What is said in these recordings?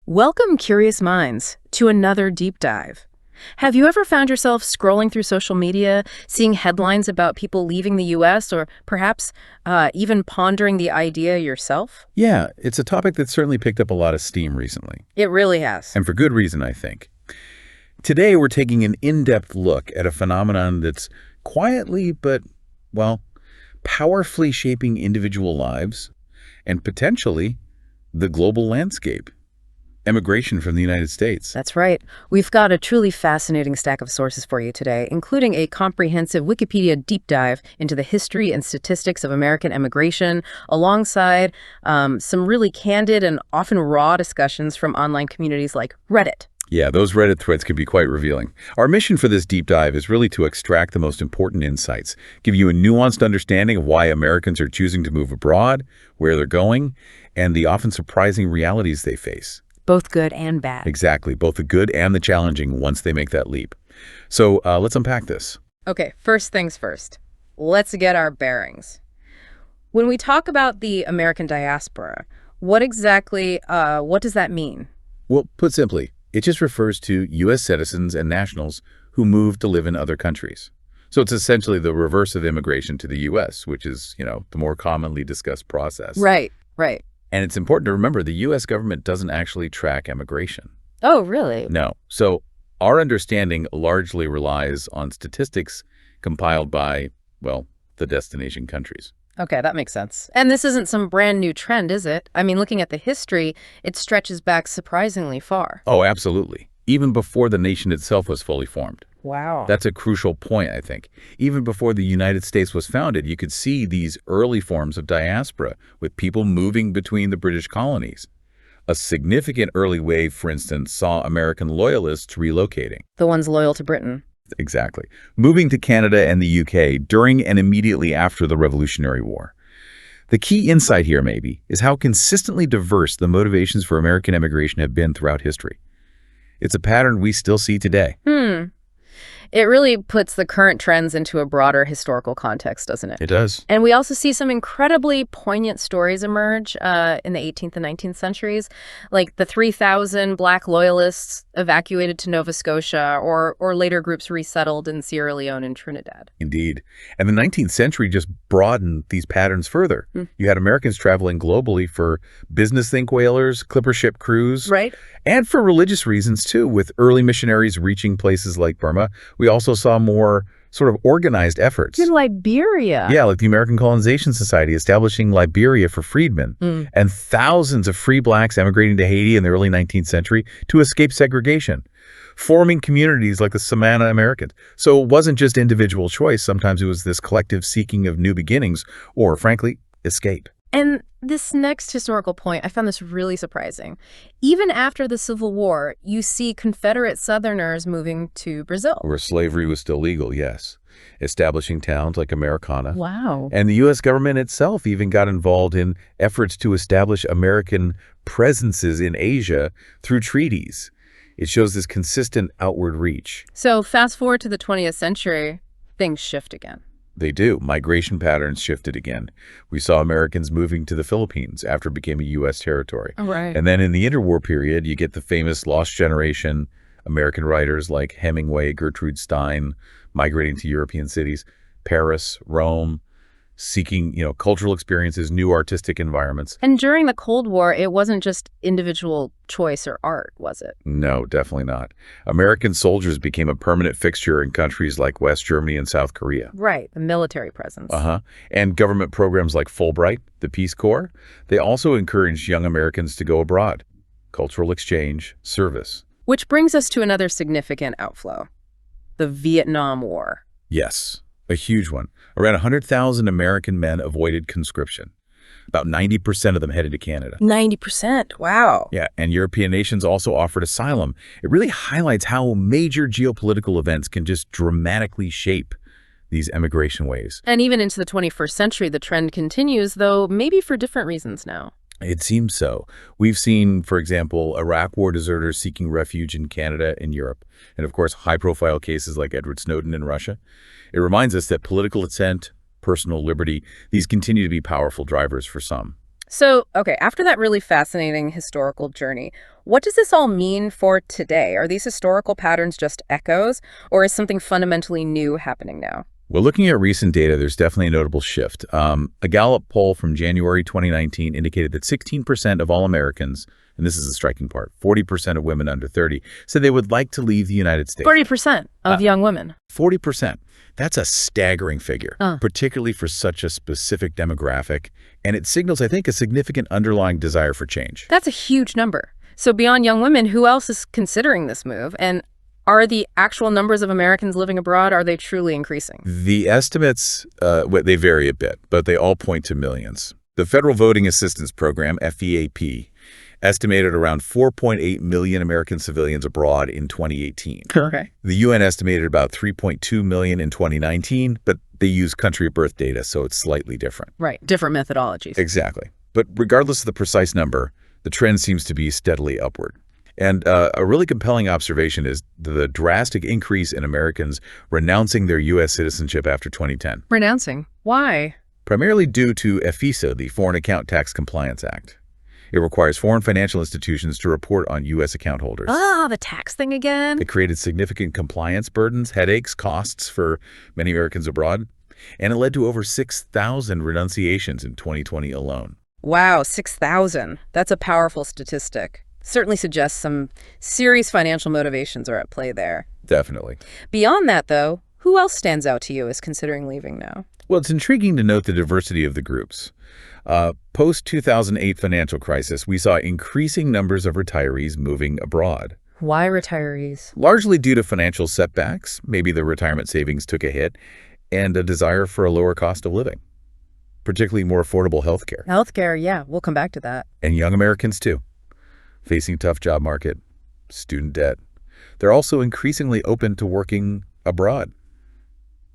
Welcome, curious minds, to another deep dive. Have you ever found yourself scrolling through social media, seeing headlines about people leaving the U.S., or perhaps even pondering the idea yourself? Yeah, it's a topic that's certainly picked up a lot of steam recently. It really has. And for good reason, I think. Today, we're taking an in-depth look at a phenomenon that's quietly but, well, powerfully shaping individual lives and potentially the global landscape. Immigration from the United States. That's right. We've got a truly fascinating stack of sources for you today, including a comprehensive Wikipedia deep dive into the history and statistics of American immigration, alongside some really candid and often raw discussions from online communities like Reddit. Yeah, those Reddit threads can be quite revealing. Our mission for this deep dive is really to extract the most important insights, give you a nuanced understanding of why Americans are choosing to move abroad, where they're going, and the often surprising realities they face. Both good and bad. Exactly, both the good and the challenging once they make that leap. So let's unpack this. Okay, first things first. Let's get our bearings. When we talk about the American diaspora, what does that mean? Well, put simply, it just refers to U.S. citizens and nationals who move to live in other countries. So it's essentially the reverse of immigration to the U.S., which is, the more commonly discussed process. Right. And it's important to remember the U.S. government doesn't actually track immigration. Oh, really? No. So our understanding largely relies on statistics compiled by, well, the destination countries. Okay, that makes sense. And this isn't some brand new trend, is it? I mean, looking at the history, it stretches back surprisingly far. Oh, absolutely. Even before the nation itself was fully formed. Wow. That's a crucial point, I think. Even before the United States was founded, you could see these early forms of diaspora with people moving between the British colonies. A significant early wave, for instance, saw American loyalists relocating. The ones loyal to Britain. Exactly. Moving to Canada and the UK during and immediately after the Revolutionary War. The key insight here, maybe, is how consistently diverse the motivations for American immigration have been throughout history. It's a pattern we still see today. It really puts the current trends into a broader historical context, doesn't it? It does. And we also see some incredibly poignant stories emerge in the 18th and 19th centuries, like the 3,000 Black loyalists evacuated to Nova Scotia, or later groups resettled in Sierra Leone and Trinidad. Indeed. And the 19th century just broadened these patterns further. You had Americans traveling globally for business think whalers, clipper ship crews. Right. And for religious reasons, too, with early missionaries reaching places like Burma. We also saw more sort of organized efforts. In Liberia. Yeah, like the American Colonization Society establishing Liberia for freedmen, and thousands of free blacks emigrating to Haiti in the early 19th century to escape segregation, forming communities like the Savannah Americans. So it wasn't just individual choice. Sometimes it was this collective seeking of new beginnings or, frankly, escape. And this next historical point, I found this really surprising. Even after the Civil War, you see Confederate Southerners moving to Brazil. Where slavery was still legal, yes. Establishing towns like Americana. Wow. And the U.S. government itself even got involved in efforts to establish American presences in Asia through treaties. It shows this consistent outward reach. So fast forward to the 20th century, things shift again. They do. Migration patterns shifted again. We saw Americans moving to the Philippines after it became a U.S. territory. Oh, right. And then in the interwar period, you get the famous lost generation American writers like Hemingway, Gertrude Stein, migrating to European cities, Paris, Rome, seeking, cultural experiences, new artistic environments. And during the Cold War, it wasn't just individual choice or art, was it? No, definitely not. American soldiers became a permanent fixture in countries like West Germany and South Korea. Right, the military presence. And government programs like Fulbright, the Peace Corps, they also encouraged young Americans to go abroad. Cultural exchange, service. Which brings us to another significant outflow, the Vietnam War. Yes, a huge one. Around 100,000 American men avoided conscription. About 90% of them headed to Canada. 90%? Wow. Yeah, and European nations also offered asylum. It really highlights how major geopolitical events can just dramatically shape these emigration waves. And even into the 21st century, the trend continues, though maybe for different reasons now. It seems so. We've seen, for example, Iraq war deserters seeking refuge in Canada and Europe, and of course, high-profile cases like Edward Snowden in Russia. It reminds us that political assent, personal liberty, these continue to be powerful drivers for some. So, okay, after that really fascinating historical journey, what does this all mean for today? Are these historical patterns just echoes, or is something fundamentally new happening now? Well, looking at recent data, there's definitely a notable shift. A Gallup poll from January 2019 indicated that 16% of all Americans, and this is the striking part, 40% of women under 30, said they would like to leave the United States. 40% of young women. 40%. That's a staggering figure, Uh. particularly for such a specific demographic. And it signals, I think, a significant underlying desire for change. That's a huge number. So beyond young women, who else is considering this move? And are the actual numbers of Americans living abroad, are they truly increasing? The estimates, they vary a bit, but they all point to millions. The Federal Voting Assistance Program, FVAP, estimated around 4.8 million American civilians abroad in 2018. Okay. The UN estimated about 3.2 million in 2019, but they use country of birth data, so it's slightly different. Right. Different methodologies. Exactly. But regardless of the precise number, the trend seems to be steadily upward. And a really compelling observation is the drastic increase in Americans renouncing their U.S. citizenship after 2010, Renouncing. Why? primarily due to FISA, the Foreign Account Tax Compliance Act. It requires foreign financial institutions to report on U.S. account holders. Ah, the tax thing again. It created significant compliance burdens, headaches, costs for many Americans abroad, and it led to over 6,000 renunciations in 2020 alone. Wow, 6,000. That's a powerful statistic. Certainly suggests some serious financial motivations are at play there. Definitely. Beyond that, though, who else stands out to you as considering leaving now? Well, it's intriguing to note the diversity of the groups. Post-2008 financial crisis, we saw increasing numbers of retirees moving abroad. Why retirees? Largely due to financial setbacks, maybe the retirement savings took a hit, and a desire for a lower cost of living, particularly more affordable health care. Healthcare, yeah, we'll come back to that. And young Americans, too, facing a tough job market, student debt. They're also increasingly open to working abroad,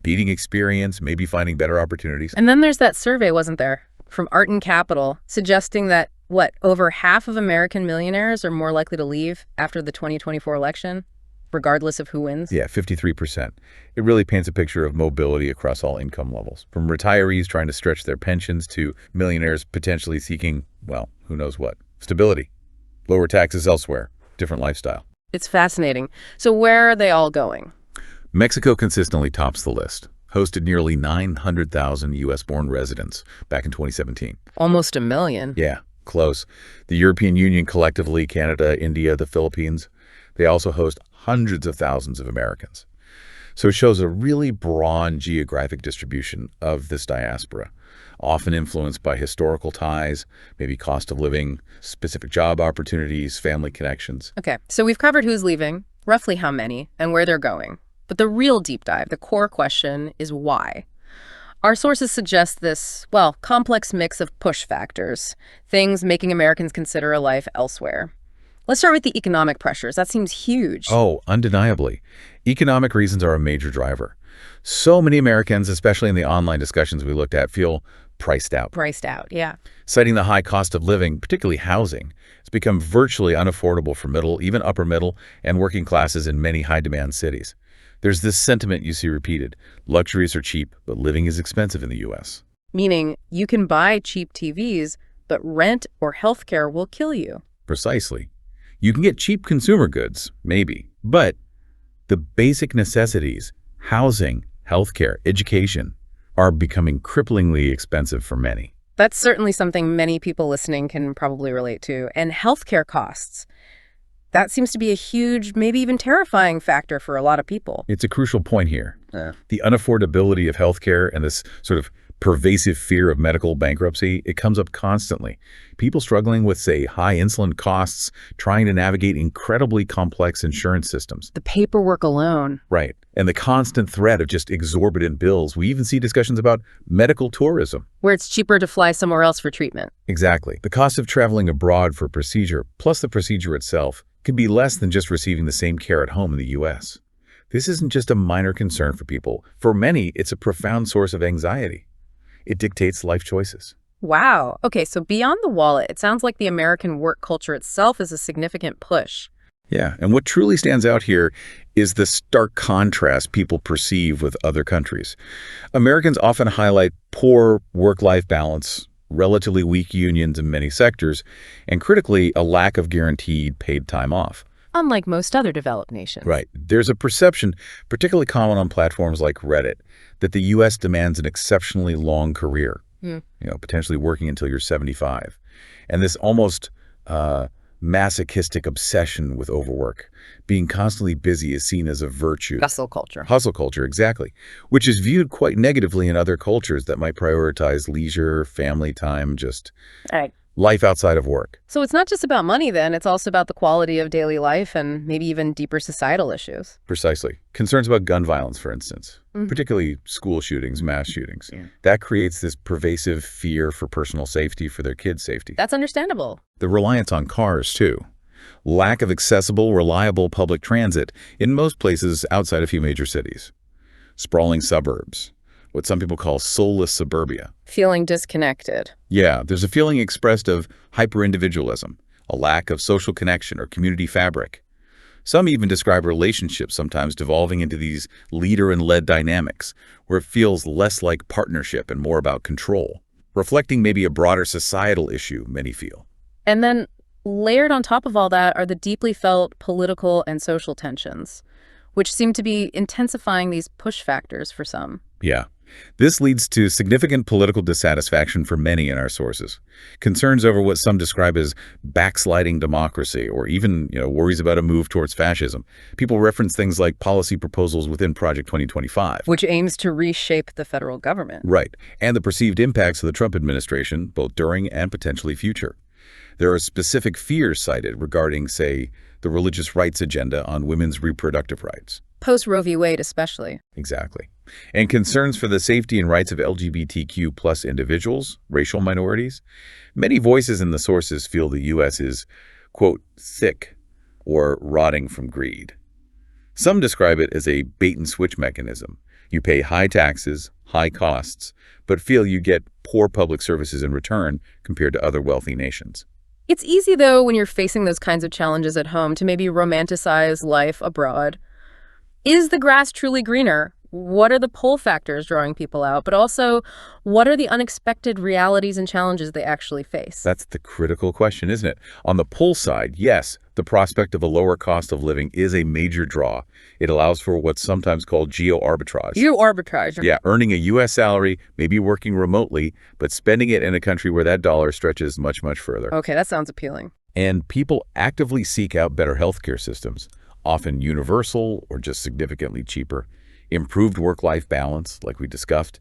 beating experience, maybe finding better opportunities. And then there's that survey, wasn't there, from Art and Capital, suggesting that, over half of American millionaires are more likely to leave after the 2024 election, regardless of who wins? Yeah, 53%. It really paints a picture of mobility across all income levels, from retirees trying to stretch their pensions to millionaires potentially seeking, well, who knows what, stability, lower taxes elsewhere, different lifestyle. It's fascinating. So where are they all going? Mexico consistently tops the list, hosted nearly 900,000 U.S.-born residents back in 2017. Almost a million. Yeah, close. The European Union collectively, Canada, India, the Philippines, they also host hundreds of thousands of Americans. So it shows a really broad geographic distribution of this diaspora, often influenced by historical ties, maybe cost of living, specific job opportunities, family connections. Okay, so we've covered who's leaving, roughly how many, and where they're going. But the real deep dive, the core question, is why. Our sources suggest this, complex mix of push factors, things making Americans consider a life elsewhere. Let's start with the economic pressures. That seems huge. Oh, undeniably. Economic reasons are a major driver. So many Americans, especially in the online discussions we looked at, feel priced out. Priced out, yeah. Citing the high cost of living, particularly housing, it's become virtually unaffordable for middle, even upper middle, and working classes in many high-demand cities. There's this sentiment you see repeated. Luxuries are cheap, but living is expensive in the U.S. Meaning you can buy cheap TVs, but rent or healthcare will kill you. Precisely. You can get cheap consumer goods, maybe, but the basic necessities, housing, healthcare, education, are becoming cripplingly expensive for many. That's certainly something many people listening can probably relate to. And healthcare costs. That seems to be a huge, maybe even terrifying factor for a lot of people. It's a crucial point here. The unaffordability of healthcare and this sort of pervasive fear of medical bankruptcy, it comes up constantly. People struggling with, say, high insulin costs, trying to navigate incredibly complex insurance systems. The paperwork alone. Right. And the constant threat of just exorbitant bills. We even see discussions about medical tourism. Where it's cheaper to fly somewhere else for treatment. Exactly. The cost of traveling abroad for a procedure, plus the procedure itself, can be less than just receiving the same care at home in the U.S. This isn't just a minor concern for people. For many, it's a profound source of anxiety. It dictates life choices. Wow. Okay, so beyond the wallet, it sounds like the American work culture itself is a significant push. Yeah, and what truly stands out here is the stark contrast people perceive with other countries. Americans often highlight poor work-life balance, relatively weak unions in many sectors, and critically, a lack of guaranteed paid time off. Unlike most other developed nations. Right. There's a perception, particularly common on platforms like Reddit, that the U.S. demands an exceptionally long career, potentially working until you're 75. And this almost masochistic obsession with overwork. Being constantly busy is seen as a virtue. Hustle culture. Hustle culture, exactly. Which is viewed quite negatively in other cultures that might prioritize leisure, family time, just life outside of work. So it's not just about money then, it's also about the quality of daily life and maybe even deeper societal issues. Precisely. Concerns about gun violence, for instance, particularly school shootings, mass shootings. That creates this pervasive fear for personal safety, for their kids' safety. That's understandable. The reliance on cars, too. Lack of accessible, reliable public transit in most places outside a few major cities. Sprawling suburbs. What some people call soulless suburbia. Feeling disconnected. Yeah, there's a feeling expressed of hyper-individualism, a lack of social connection or community fabric. Some even describe relationships sometimes devolving into these leader and led dynamics, where it feels less like partnership and more about control, reflecting maybe a broader societal issue, many feel. And then layered on top of all that are the deeply felt political and social tensions, which seem to be intensifying these push factors for some. Yeah. This leads to significant political dissatisfaction for many in our sources. Concerns over what some describe as backsliding democracy, or even, worries about a move towards fascism. People reference things like policy proposals within Project 2025. Which aims to reshape the federal government. Right. And the perceived impacts of the Trump administration, both during and potentially future. There are specific fears cited regarding, say, the religious rights agenda on women's reproductive rights. Post Roe v. Wade especially. Exactly. And concerns for the safety and rights of LGBTQ plus individuals, racial minorities. Many voices in the sources feel the U.S. is, quote, sick or rotting from greed. Some describe it as a bait-and-switch mechanism. You pay high taxes, high costs, but feel you get poor public services in return compared to other wealthy nations. It's easy, though, when you're facing those kinds of challenges at home to maybe romanticize life abroad. Is the grass truly greener? What are the pull factors drawing people out? But also, what are the unexpected realities and challenges they actually face? That's the critical question, isn't it? On the pull side, yes, the prospect of a lower cost of living is a major draw. It allows for what's sometimes called geo-arbitrage. Geo-arbitrage. Yeah, earning a U.S. salary, maybe working remotely, but spending it in a country where that dollar stretches much, much further. Okay, that sounds appealing. And people actively seek out better healthcare systems, often universal or just significantly cheaper. Improved work-life balance, like we discussed,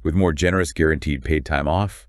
with more generous guaranteed paid time off,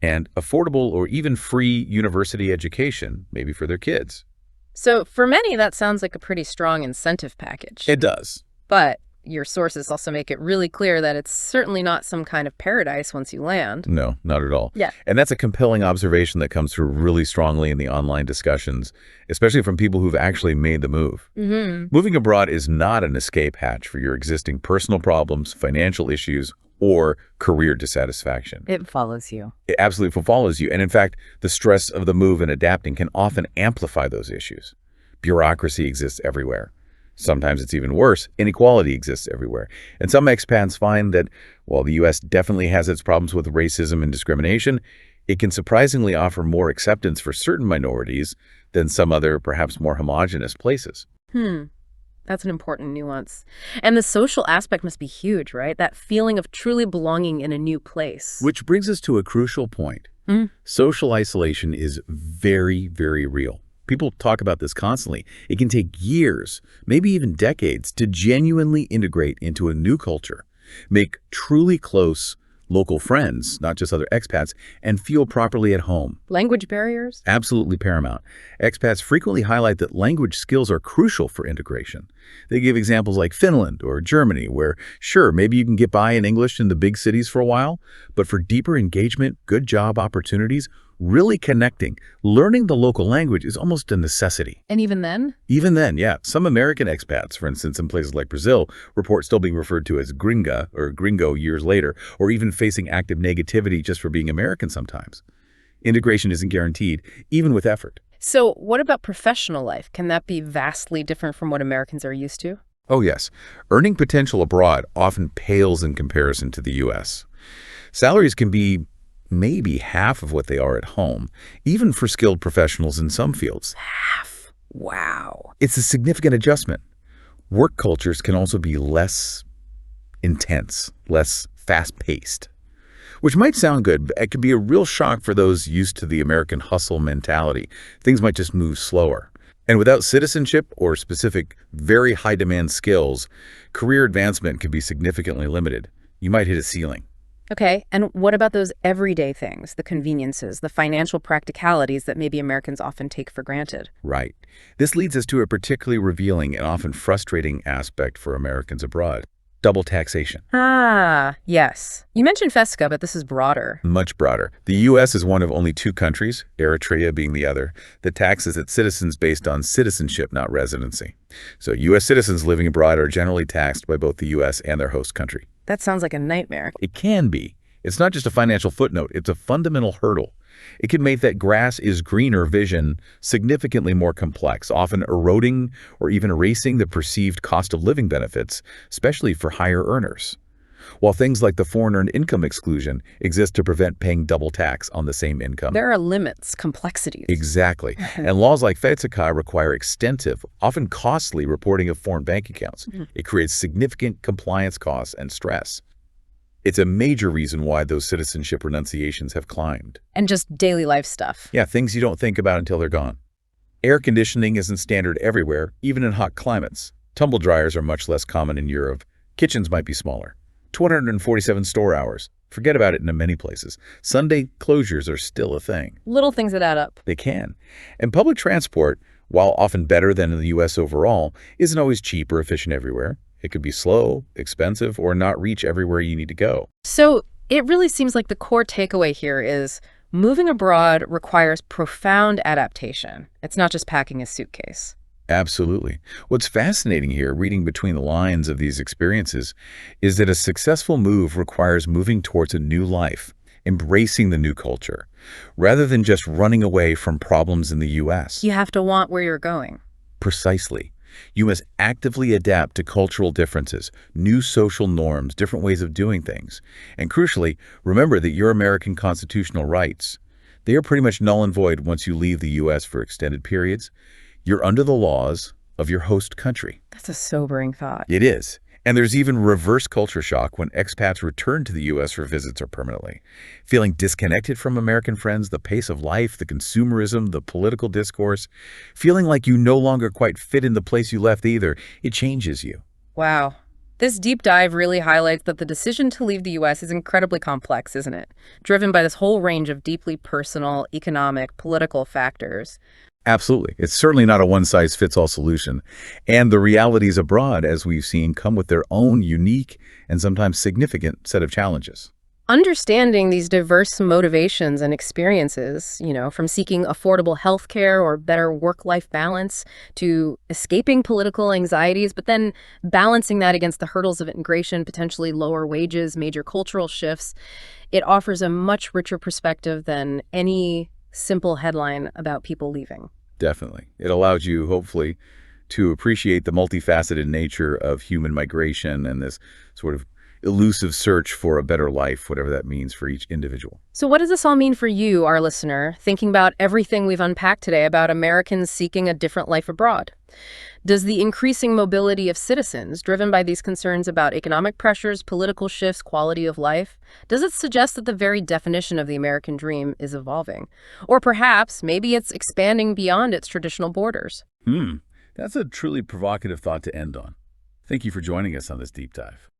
and affordable or even free university education, maybe for their kids. So for many, that sounds like a pretty strong incentive package. It does. But your sources also make it really clear that it's certainly not some kind of paradise once you land. No, not at all. Yeah. And that's a compelling observation that comes through really strongly in the online discussions, especially from people who've actually made the move. Moving abroad is not an escape hatch for your existing personal problems, financial issues, or career dissatisfaction. It follows you. It absolutely follows you. And in fact, the stress of the move and adapting can often amplify those issues. Bureaucracy exists everywhere. Sometimes it's even worse. Inequality exists everywhere. And some expats find that while the U.S. definitely has its problems with racism and discrimination, it can surprisingly offer more acceptance for certain minorities than some other, perhaps more homogenous places. That's an important nuance. And the social aspect must be huge, right? That feeling of truly belonging in a new place. Which brings us to a crucial point. Social isolation is very, very real. People talk about this constantly. It can take years, maybe even decades, to genuinely integrate into a new culture, make truly close local friends, not just other expats, and feel properly at home. Language barriers? Absolutely paramount. Expats frequently highlight that language skills are crucial for integration. They give examples like Finland or Germany, where, sure, maybe you can get by in English in the big cities for a while, but for deeper engagement, good job opportunities, really connecting, learning the local language is almost a necessity. And even then? Even then, yeah. Some American expats, for instance, in places like Brazil, report still being referred to as gringa or gringo years later, or even facing active negativity just for being American sometimes. Integration isn't guaranteed, even with effort. So what about professional life? Can that be vastly different from what Americans are used to? Oh, yes. Earning potential abroad often pales in comparison to the U.S. Salaries can be maybe half of what they are at home, even for skilled professionals in some fields. Half. Wow. It's a significant adjustment. Work cultures can also be less intense, less fast-paced, which might sound good, but it could be a real shock for those used to the American hustle mentality. Things might just move slower. And without citizenship or specific, very high-demand skills, career advancement could be significantly limited. You might hit a ceiling. Okay, and what about those everyday things, the conveniences, the financial practicalities that maybe Americans often take for granted? Right. This leads us to a particularly revealing and often frustrating aspect for Americans abroad: double taxation. Ah, yes. You mentioned FESCA, but this is broader. Much broader. The U.S. is one of only 2 countries, Eritrea being the other, that taxes its citizens based on citizenship, not residency. So U.S. citizens living abroad are generally taxed by both the U.S. and their host country. That sounds like a nightmare. It can be. It's not just a financial footnote, it's a fundamental hurdle. It can make that grass is greener vision significantly more complex, often eroding or even erasing the perceived cost of living benefits, especially for higher earners. While things like the foreign earned income exclusion exist to prevent paying double tax on the same income. There are limits, complexities. Exactly. And laws like FESCA require extensive, often costly reporting of foreign bank accounts. It creates significant compliance costs and stress. It's a major reason why those citizenship renunciations have climbed. And just daily life stuff. Yeah, things you don't think about until they're gone. Air conditioning isn't standard everywhere, even in hot climates. Tumble dryers are much less common in Europe. Kitchens might be smaller. 247 store hours. Forget about it in many places. Sunday closures are still a thing. Little things that add up. They can. And public transport, while often better than in the U.S. overall, isn't always cheap or efficient everywhere. It could be slow, expensive, or not reach everywhere you need to go. So it really seems like the core takeaway here is moving abroad requires profound adaptation. It's not just packing a suitcase. Absolutely. What's fascinating here, reading between the lines of these experiences, is that a successful move requires moving towards a new life, embracing the new culture, rather than just running away from problems in the U.S. You have to want where you're going. Precisely. You must actively adapt to cultural differences, new social norms, different ways of doing things. And crucially, remember that your American constitutional rights, they are pretty much null and void once you leave the U.S. for extended periods. You're under the laws of your host country. That's a sobering thought. It is. And there's even reverse culture shock when expats return to the U.S. for visits or permanently. Feeling disconnected from American friends, the pace of life, the consumerism, the political discourse, feeling like you no longer quite fit in the place you left either, it changes you. Wow. This deep dive really highlights that the decision to leave the U.S. is incredibly complex, isn't it? Driven by this whole range of deeply personal, economic, political factors. Absolutely. It's certainly not a one-size-fits-all solution. And the realities abroad, as we've seen, come with their own unique and sometimes significant set of challenges. Understanding these diverse motivations and experiences, from seeking affordable health care or better work-life balance to escaping political anxieties, but then balancing that against the hurdles of immigration, potentially lower wages, major cultural shifts, it offers a much richer perspective than any simple headline about people leaving. Definitely. It allows you, hopefully, to appreciate the multifaceted nature of human migration and this sort of elusive search for a better life, whatever that means for each individual. So what does this all mean for you, our listener, thinking about everything we've unpacked today about Americans seeking a different life abroad? Does the increasing mobility of citizens, driven by these concerns about economic pressures, political shifts, quality of life, does it suggest that the very definition of the American dream is evolving? Or perhaps, maybe it's expanding beyond its traditional borders? That's a truly provocative thought to end on. Thank you for joining us on this deep dive.